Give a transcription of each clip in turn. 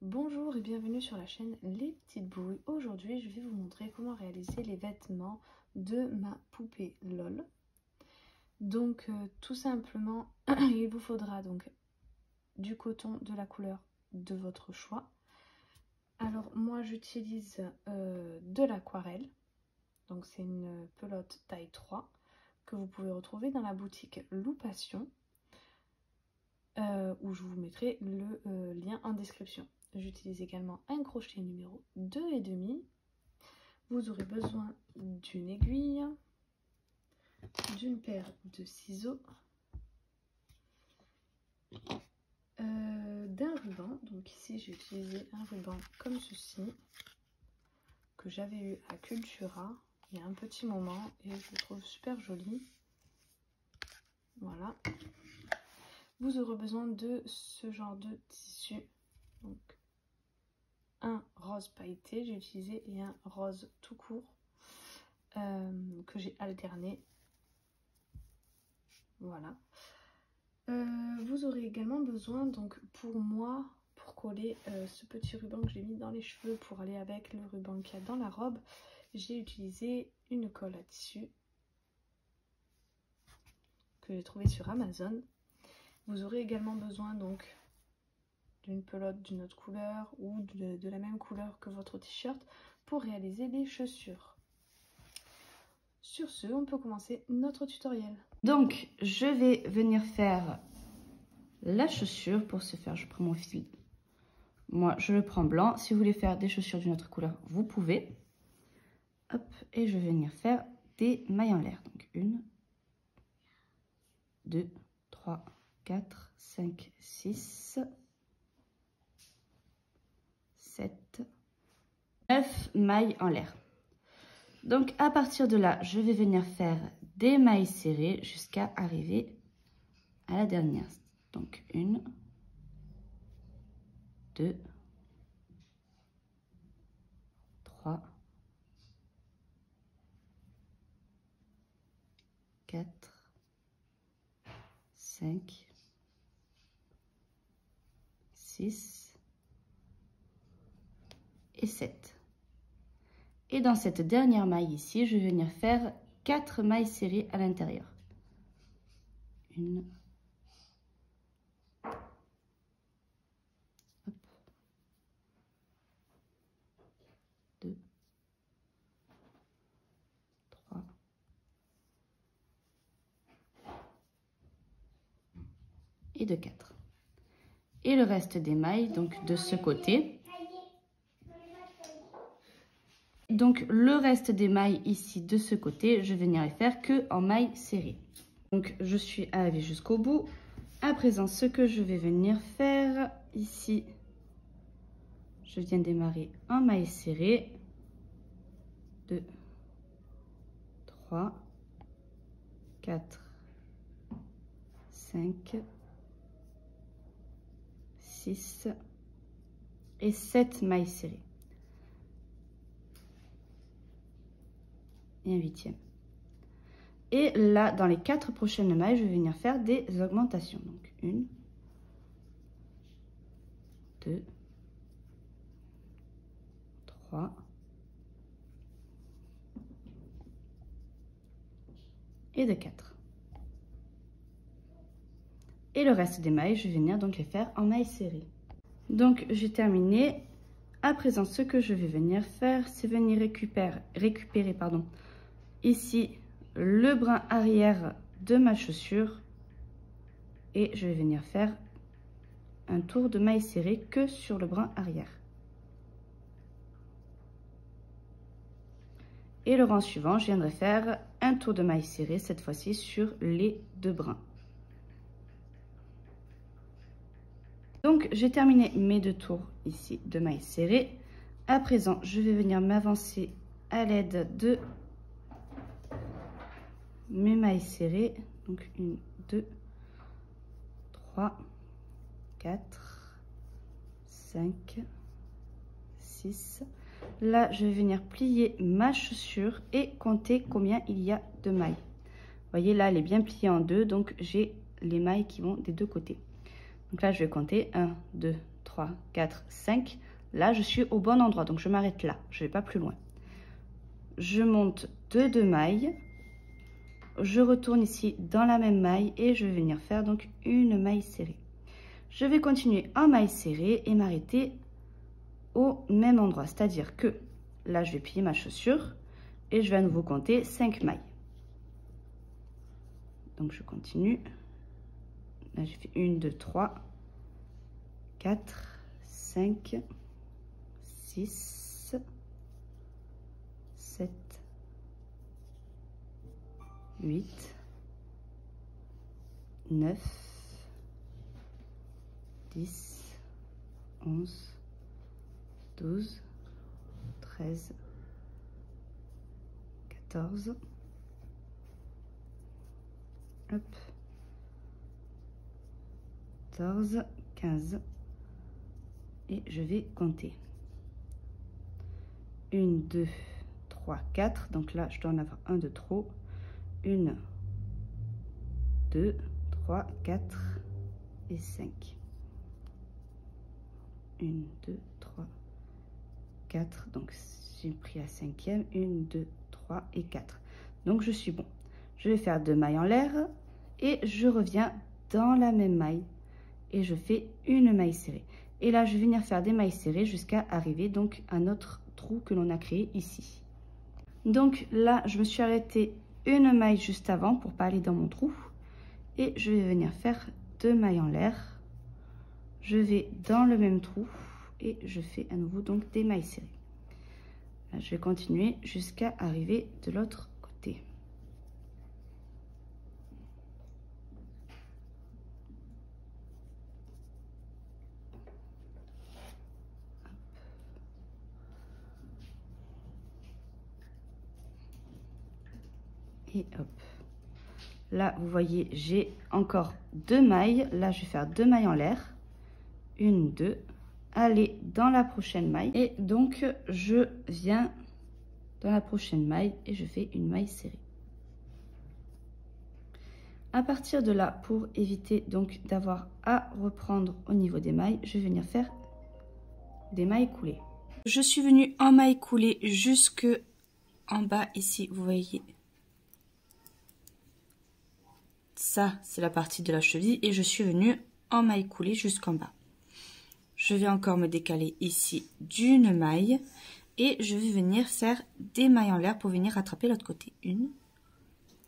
Bonjour et bienvenue sur la chaîne Les Petites Bouilles. Aujourd'hui, je vais vous montrer comment réaliser les vêtements de ma poupée LOL. Donc, tout simplement, il vous faudra donc du coton de la couleur de votre choix. Alors, moi, j'utilise de l'aquarelle. Donc, c'est une pelote taille 3 que vous pouvez retrouver dans la boutique Loupation, où je vous mettrai le lien en description. J'utilise également un crochet numéro 2,5. Vous aurez besoin d'une aiguille, d'une paire de ciseaux, d'un ruban. Donc ici j'ai utilisé un ruban comme ceci, que j'avais eu à Cultura il y a un petit moment et je le trouve super joli. Voilà. Vous aurez besoin de ce genre de tissu. Donc un rose pailleté, j'ai utilisé, et un rose tout court que j'ai alterné. Voilà. Vous aurez également besoin, donc pour moi, pour coller ce petit ruban que j'ai mis dans les cheveux pour aller avec le ruban qu'il y a dans la robe, j'ai utilisé une colle à tissu que j'ai trouvée sur Amazon. Vous aurez également besoin donc d'une pelote d'une autre couleur ou de la même couleur que votre t-shirt pour réaliser les chaussures. Sur ce, on peut commencer notre tutoriel. Donc, je vais venir faire la chaussure. Pour ce faire, je prends mon fil. Moi, je le prends blanc. Si vous voulez faire des chaussures d'une autre couleur, vous pouvez. Hop, et je vais venir faire des mailles en l'air. Donc, 1, 2, 3, 4, 5, 6, 7, 9 mailles en l'air. Donc, à partir de là, je vais venir faire des mailles serrées jusqu'à arriver à la dernière. Donc, 1, 2, 3, 4, 5, 6 et 7. Et dans cette dernière maille ici, je vais venir faire 4 mailles serrées à l'intérieur. 1, 2, 3, et de 4. Et le reste des mailles, donc de ce côté. Donc le reste des mailles ici de ce côté, je vais venir les faire que en mailles serrées. Donc je suis arrivée jusqu'au bout. À présent, ce que je vais venir faire ici, je viens démarrer en mailles serrées. 2, 3, 4, 5, 6 et 7 mailles serrées. Et un 8e. Et là, dans les 4 prochaines mailles, je vais venir faire des augmentations. Donc 1, 2, 3 et de 4. Et le reste des mailles, je vais venir donc les faire en mailles serrées. Donc j'ai terminé. À présent, ce que je vais venir faire, c'est venir récupérer ici le brin arrière de ma chaussure et je vais venir faire un tour de mailles serrées que sur le brin arrière. Et le rang suivant, je viendrai faire un tour de mailles serrées, cette fois-ci sur les 2 brins. Donc j'ai terminé mes 2 tours ici de mailles serrées. À présent, je vais venir m'avancer à l'aide de mes mailles serrées. Donc 1, 2, 3, 4, 5, 6. Là, je vais venir plier ma chaussure et compter combien il y a de mailles. Vous voyez, là, elle est bien pliée en deux, donc j'ai les mailles qui vont des 2 côtés. Donc là, je vais compter 1, 2, 3. 3, 4, 5. Là, je suis au bon endroit, donc je m'arrête là. Je ne vais pas plus loin. Je monte 2 mailles. Je retourne ici dans la même maille et je vais venir faire donc une maille serrée. Je vais continuer en maille serrée et m'arrêter au même endroit. C'est-à-dire que là, je vais plier ma chaussure et je vais à nouveau compter 5 mailles. Donc, je continue. Là, j'ai fait 1, 2, 3, 4, 5, 6, 7, 8, 9, 10, 11, 12, 13, 14, hop, 14, 15, et je vais compter. 1, 2, 3, 4, donc là je dois en avoir un de trop. 1, 2, 3, 4 et 5. 1, 2, 3, 4. Donc j'ai pris la 5e. 1, 2, 3 et 4. Donc je suis bon. Je vais faire 2 mailles en l'air et je reviens dans la même maille et je fais une maille serrée. Et là je vais venir faire des mailles serrées jusqu'à arriver donc à notre trou que l'on a créé ici. Donc là je me suis arrêtée une maille juste avant pour pas aller dans mon trou et je vais venir faire 2 mailles en l'air. Je vais dans le même trou et je fais à nouveau donc des mailles serrées. Là, je vais continuer jusqu'à arriver de l'autre côté. Et hop. Là, vous voyez, j'ai encore 2 mailles. Là, je vais faire 2 mailles en l'air. 1, 2. Aller dans la prochaine maille. Et donc, je viens dans la prochaine maille et je fais une maille serrée. À partir de là, pour éviter donc d'avoir à reprendre au niveau des mailles, je vais venir faire des mailles coulées. Je suis venue en maille coulée jusque en bas ici, vous voyez. Ça, c'est la partie de la cheville et je suis venue en maille coulée jusqu'en bas. Je vais encore me décaler ici d'une maille et je vais venir faire des mailles en l'air pour venir rattraper l'autre côté. 1,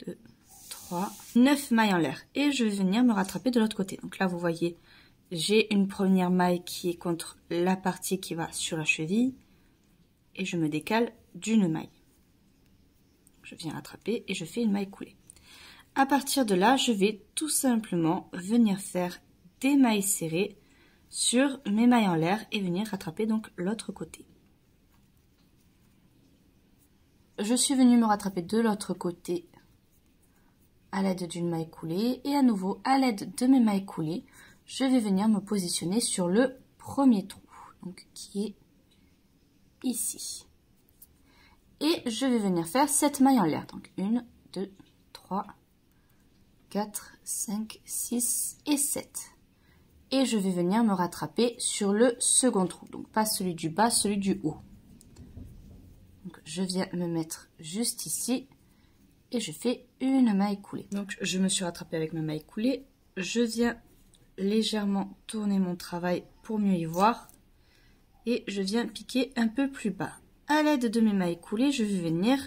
2, 3, 9 mailles en l'air et je vais venir me rattraper de l'autre côté. Donc là, vous voyez, j'ai une première maille qui est contre la partie qui va sur la cheville et je me décale d'une maille. Je viens rattraper et je fais une maille coulée. À partir de là, je vais tout simplement venir faire des mailles serrées sur mes mailles en l'air et venir rattraper donc l'autre côté. Je suis venue me rattraper de l'autre côté à l'aide d'une maille coulée et à nouveau à l'aide de mes mailles coulées, je vais venir me positionner sur le premier trou, donc qui est ici. Et je vais venir faire 7 mailles en l'air, donc 1, 2, 3, 4, 5, 6 et 7. Et je vais venir me rattraper sur le second trou, donc pas celui du bas, celui du haut. Donc je viens me mettre juste ici et je fais une maille coulée. Donc je me suis rattrapée avec ma maille coulée, je viens légèrement tourner mon travail pour mieux y voir et je viens piquer un peu plus bas. À l'aide de mes mailles coulées, je vais venir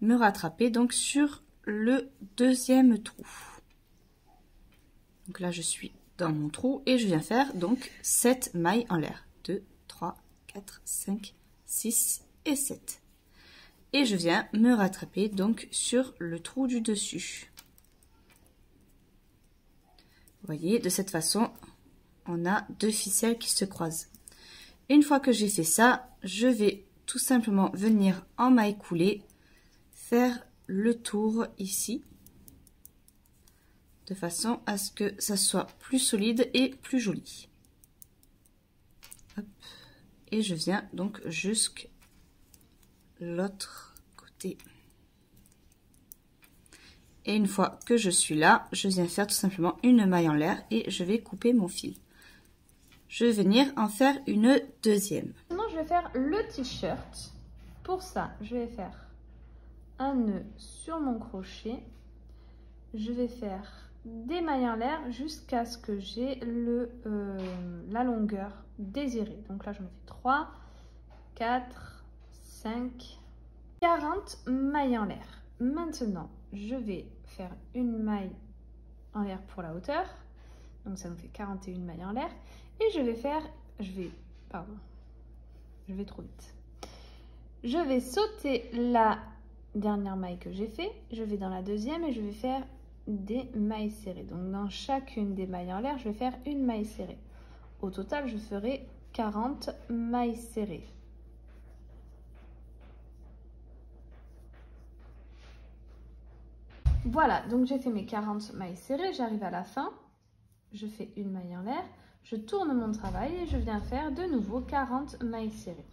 me rattraper donc sur le deuxième trou. Donc là je suis dans mon trou et je viens faire donc 7 mailles en l'air. 2, 3, 4, 5, 6 et 7. Et je viens me rattraper donc sur le trou du dessus. Vous voyez, de cette façon, on a 2 ficelles qui se croisent. Une fois que j'ai fait ça, je vais tout simplement venir en maille coulée, faire le tour ici, de façon à ce que ça soit plus solide et plus joli. Hop. Et je viens donc jusqu'à l'autre côté. Et une fois que je suis là, je viens faire tout simplement une maille en l'air et je vais couper mon fil. je vais venir en faire une deuxième. Maintenant, je vais faire le t-shirt. Pour ça, je vais faire un nœud sur mon crochet. Je vais faire des mailles en l'air jusqu'à ce que j'ai la longueur désirée. Donc là, j'en fais 3, 4, 5, 40 mailles en l'air. Maintenant, je vais faire une maille en l'air pour la hauteur. Donc ça nous fait 41 mailles en l'air. Et je vais faire, pardon, je vais trop vite. Je vais sauter la dernière maille que j'ai fait. Je vais dans la deuxième et je vais faire des mailles serrées. Donc dans chacune des mailles en l'air, je vais faire une maille serrée. Au total, je ferai 40 mailles serrées. Voilà, donc j'ai fait mes 40 mailles serrées, j'arrive à la fin, je fais une maille en l'air, je tourne mon travail et je viens faire de nouveau 40 mailles serrées.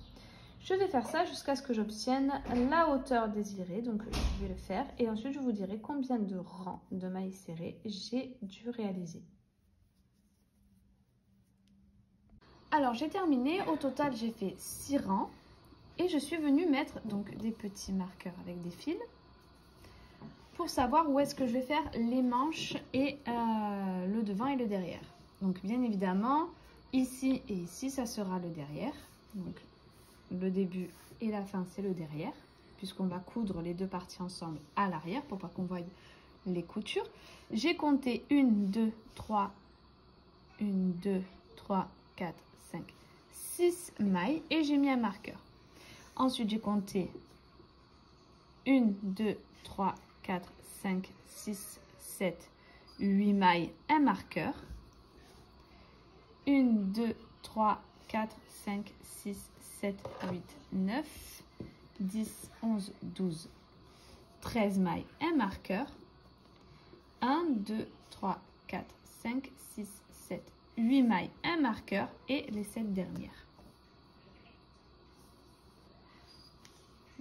Je vais faire ça jusqu'à ce que j'obtienne la hauteur désirée, donc je vais le faire et ensuite je vous dirai combien de rangs de mailles serrées j'ai dû réaliser. Alors j'ai terminé, au total j'ai fait 6 rangs et je suis venue mettre donc des petits marqueurs avec des fils pour savoir où est-ce que je vais faire les manches et le devant et le derrière. Donc bien évidemment, ici et ici, ça sera le derrière. Donc le début et la fin, c'est le derrière, puisqu'on va coudre les deux parties ensemble à l'arrière pour pas qu'on voie les coutures. J'ai compté 1, 2, 3, 1, 2, 3, 4, 5, 6 mailles et j'ai mis un marqueur. Ensuite, j'ai compté 1, 2, 3, 4, 5, 6, 7, 8 mailles, un marqueur. 1, 2, 3, 4, 5, 6, 7, 8, 9, 10, 11, 12, 13 mailles, un marqueur. 1, 2, 3, 4, 5, 6, 7, 8 mailles, un marqueur et les 7 dernières.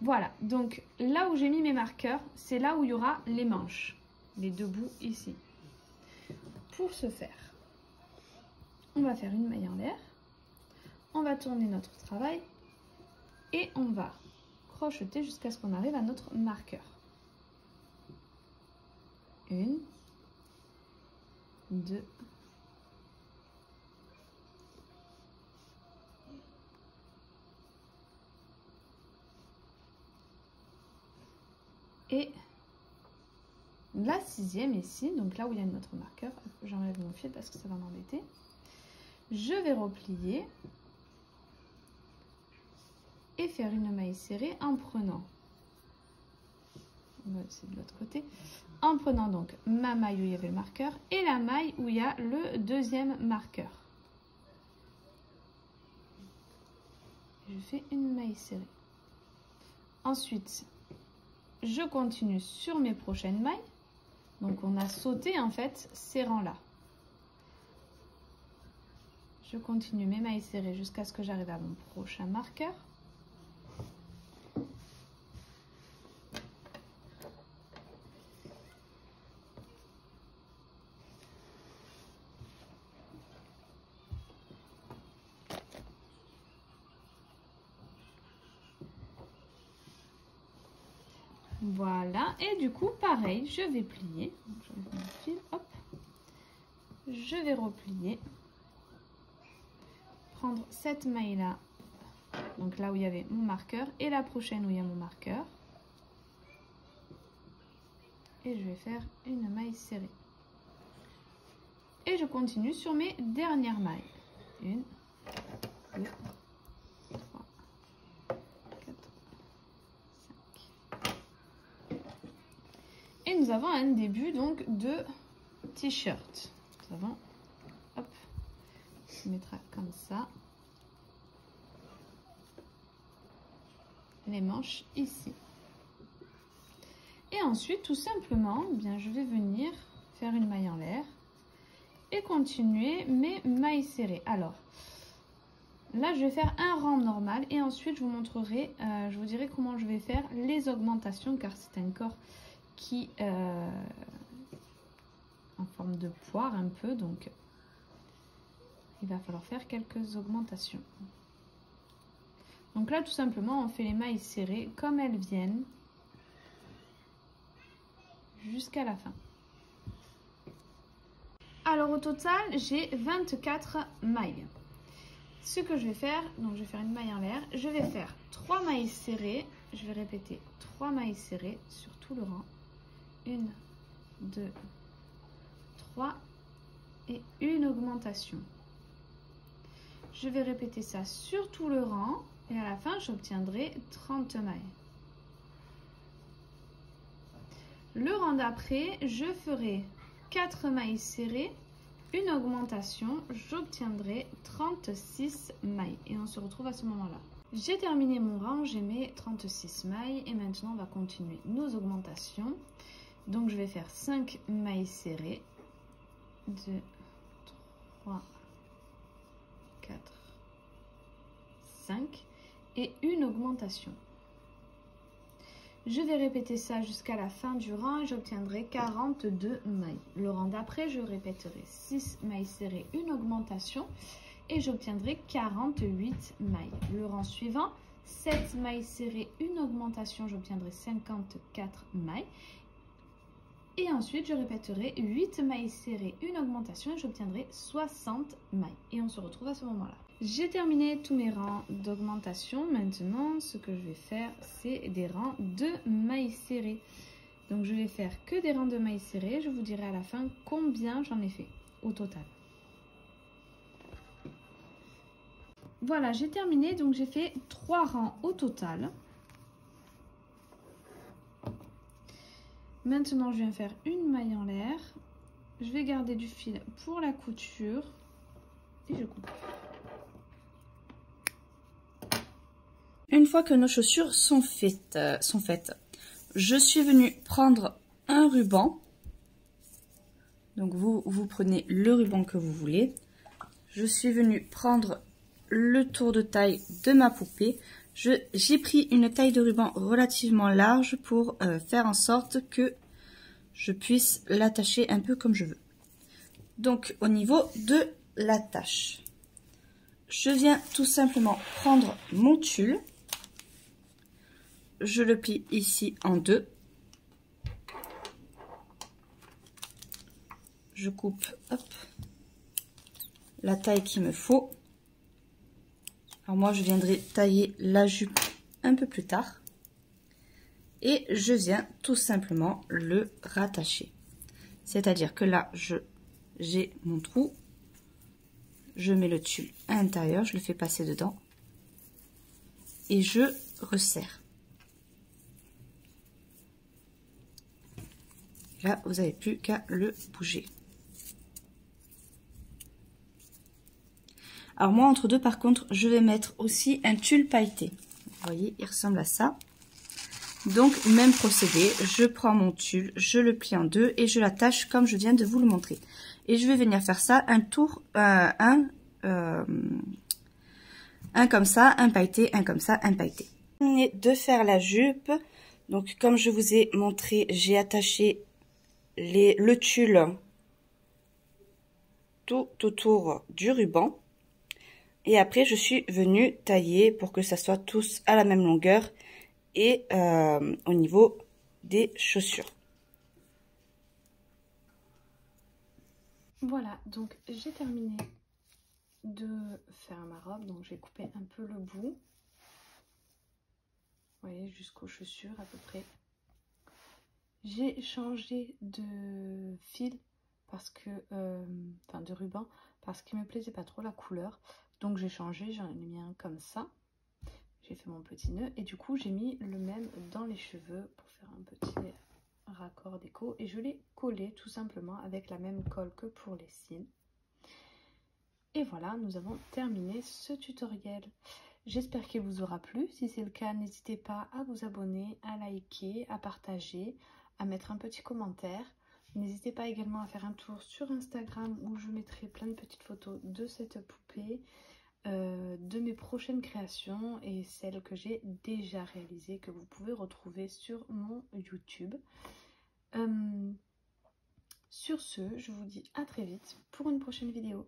Voilà, donc là où j'ai mis mes marqueurs, c'est là où il y aura les manches, les deux bouts ici. Pour ce faire, on va faire une maille en l'air, on va tourner notre travail et on va crocheter jusqu'à ce qu'on arrive à notre marqueur. 1, 2, et la 6e ici, donc là où il y a notre marqueur, j'enlève mon fil parce que ça va m'embêter. Je vais replier et faire une maille serrée en prenant, c'est de l'autre côté, en prenant donc ma maille où il y avait le marqueur et la maille où il y a le deuxième marqueur. Je fais une maille serrée. Ensuite, je continue sur mes prochaines mailles. Donc on a sauté en fait ces rangs-là. Je continue mes mailles serrées jusqu'à ce que j'arrive à mon prochain marqueur. Voilà, et du coup, pareil, je vais plier. J'enlève mon fil, hop. Je vais replier. Prendre cette maille-là, donc là où il y avait mon marqueur, et la prochaine où il y a mon marqueur. Et je vais faire une maille serrée. Et je continue sur mes dernières mailles. 1, 2, 3, 4, 5. Et nous avons un début donc de t-shirt. Nous avons, hop, on mettra comme ça les manches ici. Et ensuite, tout simplement, eh bien, je vais venir faire une maille en l'air et continuer mes mailles serrées. Alors, là, je vais faire un rang normal et ensuite, je vous montrerai, je vous dirai comment je vais faire les augmentations car c'est un corps qui en forme de poire un peu, donc il va falloir faire quelques augmentations. Donc là, tout simplement, on fait les mailles serrées comme elles viennent jusqu'à la fin. Alors au total, j'ai 24 mailles. Ce que je vais faire, donc je vais faire une maille en l'air, je vais faire 3 mailles serrées, je vais répéter 3 mailles serrées sur tout le rang. 1, 2, 3 et une augmentation. Je vais répéter ça sur tout le rang et à la fin, j'obtiendrai 30 mailles. Le rang d'après, je ferai 4 mailles serrées, une augmentation, j'obtiendrai 36 mailles et on se retrouve à ce moment-là. J'ai terminé mon rang, j'ai mes 36 mailles et maintenant on va continuer nos augmentations. Donc je vais faire 5 mailles serrées, 2, 3, 4, 5 et une augmentation. Je vais répéter ça jusqu'à la fin du rang et j'obtiendrai 42 mailles. Le rang d'après, je répéterai 6 mailles serrées, une augmentation et j'obtiendrai 48 mailles. Le rang suivant, 7 mailles serrées, une augmentation, j'obtiendrai 54 mailles. Et ensuite, je répéterai 8 mailles serrées, une augmentation et j'obtiendrai 60 mailles. Et on se retrouve à ce moment-là. J'ai terminé tous mes rangs d'augmentation. Maintenant, ce que je vais faire, c'est des rangs de mailles serrées. Donc, je vais faire que des rangs de mailles serrées. Je vous dirai à la fin combien j'en ai fait au total. Voilà, j'ai terminé. Donc, j'ai fait 3 rangs au total. Maintenant, je viens faire une maille en l'air. Je vais garder du fil pour la couture et je coupe. Une fois que nos chaussures sont faites, je suis venue prendre un ruban. Donc vous prenez le ruban que vous voulez. Je suis venue prendre le tour de taille de ma poupée. J'ai pris une taille de ruban relativement large pour faire en sorte que je puisse l'attacher un peu comme je veux. Donc au niveau de l'attache, je viens tout simplement prendre mon tulle. Je le plie ici en deux. Je coupe hop, la taille qu'il me faut. Alors moi, je viendrai tailler la jupe un peu plus tard. Et je viens tout simplement le rattacher. C'est-à-dire que là, j'ai mon trou. Je mets le tulle à l'intérieur, je le fais passer dedans. Et je resserre. Là, vous n'avez plus qu'à le bouger. Alors moi, entre deux, par contre, je vais mettre aussi un tulle pailleté. Vous voyez, il ressemble à ça. Donc, même procédé, je prends mon tulle, je le plie en deux et je l'attache comme je viens de vous le montrer. Et je vais venir faire ça, un tour, un comme ça, un pailleté, un comme ça, un pailleté. De faire la jupe, donc comme je vous ai montré, j'ai attaché le tulle tout autour du ruban. Et après, je suis venue tailler pour que ça soit tous à la même longueur et au niveau des chaussures. Voilà, donc j'ai terminé de faire ma robe. Donc j'ai coupé un peu le bout. Vous voyez, jusqu'aux chaussures à peu près. J'ai changé de fil parce que, enfin de ruban, parce qu'il me plaisait pas trop la couleur. Donc j'ai changé, j'en ai mis un comme ça. J'ai fait mon petit nœud et du coup j'ai mis le même dans les cheveux pour faire un petit raccord déco. Et je l'ai collé tout simplement avec la même colle que pour les cils. Et voilà, nous avons terminé ce tutoriel. J'espère qu'il vous aura plu. Si c'est le cas, n'hésitez pas à vous abonner, à liker, à partager, à mettre un petit commentaire. N'hésitez pas également à faire un tour sur Instagram où je mettrai plein de petites photos de cette poupée, de mes prochaines créations et celles que j'ai déjà réalisées que vous pouvez retrouver sur mon YouTube. Sur ce, je vous dis à très vite pour une prochaine vidéo.